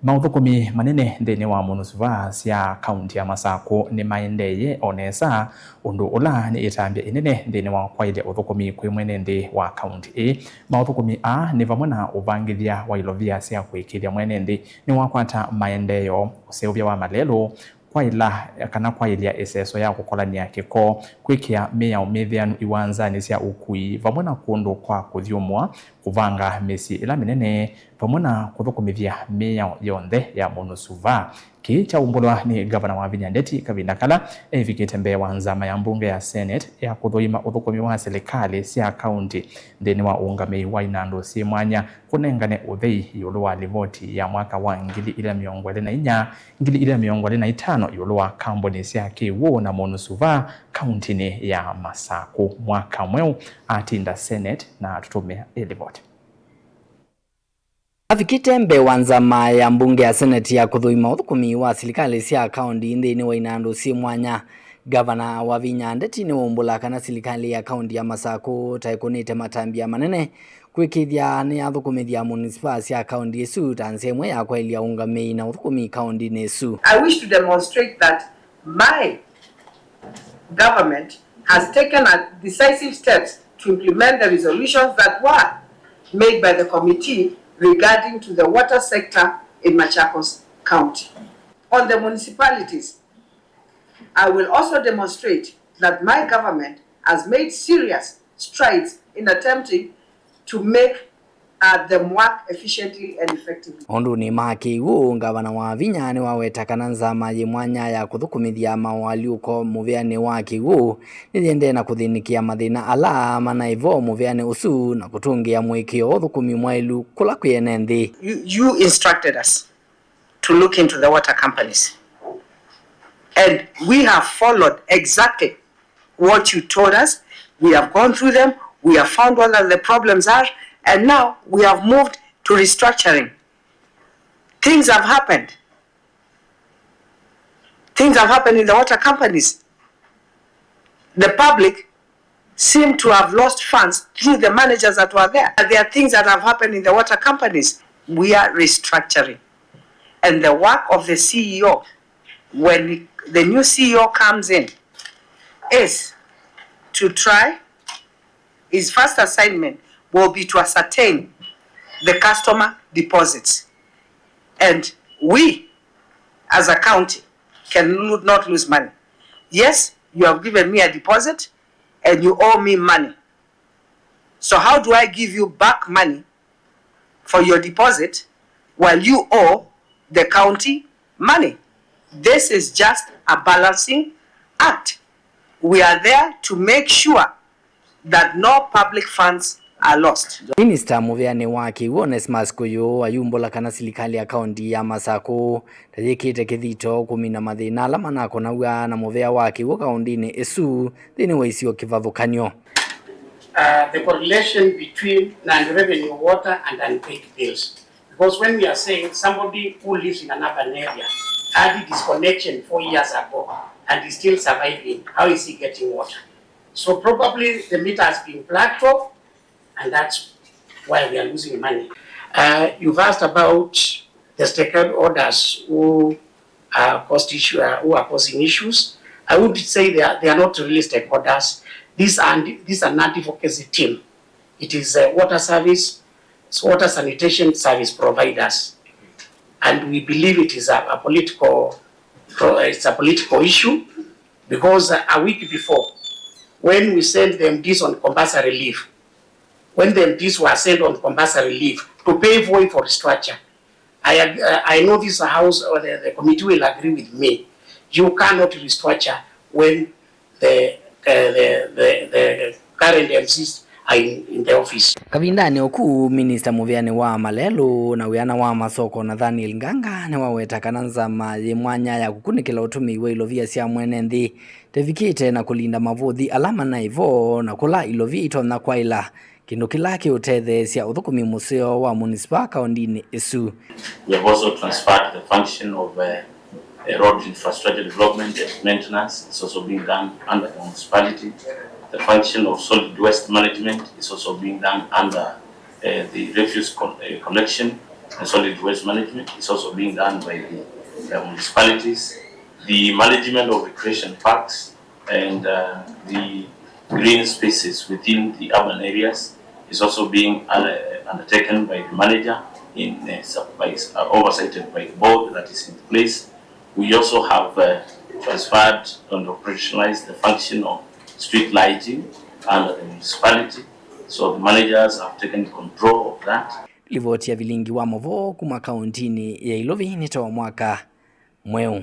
Mauthukumi manene nthini wa munusuvaa sia kaunti ya Masaku nimaendeeye onesa undu ula ni itambya inene nthini wa kwailya uthukumi kwi mwenenthi wa kaunti. Mauthukumi ni vamwe na uvangithya wa ilovia sia kuikiithya mwenenthi niwakwata maendeeo, useuvya wa malelu, Kwaila kana kwailya iseso ya kukolanya kiko, kwikia miao mithianu iwanzani sia ukui vamwe na kundu kwa kuthyumwa kuvanga misi ila minene vamwe na kuthukumithya miao yonthe ya munusuvaa. Kii cha umbulwa ni Ngavana Wavinya Ndeti kavinda kala evikite mbee wa nzama ya mbunge ya Senate ya kuthuima uthukumi wa serikali sia kaunti nthini wa ungamii wa inandu si mwanya kunengane uthei yulu wa livoti ya mwaka wa 2024 2025 yulu wa kambuni sia kiw'u na munusuvaa kauntini ya Masaku mwaka mweu atinda Senate na tutume ilivoti. Afikite mbe wa nzama ya mbunge ya Senate ya kuthuima uthukumi wa serikali sia kaunti nthini wa inandu si mwanya, Ngavana Wavinya Ndeti ni umbula kana serikali ya kaunti ya Masaku taikunite matambya manene kuikiithya ni athukumithya munusuvaa sia kaunti isu tansemwe ya kwailya ungamii na uthukumi kaunti nesu. I wish to demonstrate that my government has taken decisive steps to implement the resolutions that were made by the committee regarding to the water sector in Machakos County. On the municipalities, I will also demonstrate that my government has made serious strides in attempting to make them work efficiently and effectively. Undu ni kiw'u Ngavana Wavinya ni waweta kana nzama ye mwanya ya kuthukumithya mawaliuko muveani wa kiw'u nithiende na kuthinikia mathina ala manaivo muveani usu na kutungia mwikio uthukumi mwailu kula kwene nthi. You instructed us to look into the water companies, and we have followed exactly what you told us. We have gone through them, we have found what the problems are, and now we have moved to restructuring. Things have happened. Things have happened in the water companies. The public seem to have lost funds through the managers that were there. There are things that have happened in the water companies. We are restructuring. And the work of the CEO, when the new CEO comes in, is to try, his first assignment will be to ascertain the customer deposits. And we, as a county, can not lose money. Yes, you have given me a deposit and you owe me money. So how do I give you back money for your deposit while you owe the county money? This is just a balancing act. We are there to make sure that no public funds are lost. Minister muveani wa kiw'u Masaku ayumbula kana serikali ya kaunti ya Masaku tayikite kithito kumina mathina ala manako naua na muvea wa kiw'u kaunti isu thini wa isio kivathukanyo. The correlation between non-revenue water and unpaid bills. Because when we are saying somebody who lives in another area had a disconnection 4 years ago and is still surviving, how is he getting water? So probably the meter has been plugged off, and that's why we are losing money. You've asked about the stakeholders who are causing issues. I would say they are not really stakeholders. These are an advocacy team. It is a water service, water sanitation service providers, and we believe it is a political issue, because a week before, when we sent them this on compulsory leave, when them this were sent on compulsory leave to pay for restructure, I know this house or the committee will agree with me. You cannot restructure when the current MCs are in the office. Kavindani oku Minister muveani wa malelu na wiana wa masoko Nathaniel Nganga ni waweta kana nzama ye mwanya ya kukunikila utumi wa ilovia sia mwenenthi tevikite na kulinda mavuthi alama na ivo na kula ilovia itona Kwaila kindu kilaki uthethe sia uthukumi museo wa municipal kaunti isu. We have also transferred the function of road infrastructure development and maintenance. It's also being done under the municipality. The function of solid waste management is also being done under the refuse collection. solid waste management is also being done by the municipalities. The management of recreation parks and the green spaces within the urban areas is also being undertaken by the manager in oversighted by the board that is in place. We also have transferred and operationalized the function of street lighting under the municipality, so the managers have taken control of that. Ripoti ya vilingi wa Movo kuma kauntini ya Ilovia nitoa mwaka mweu.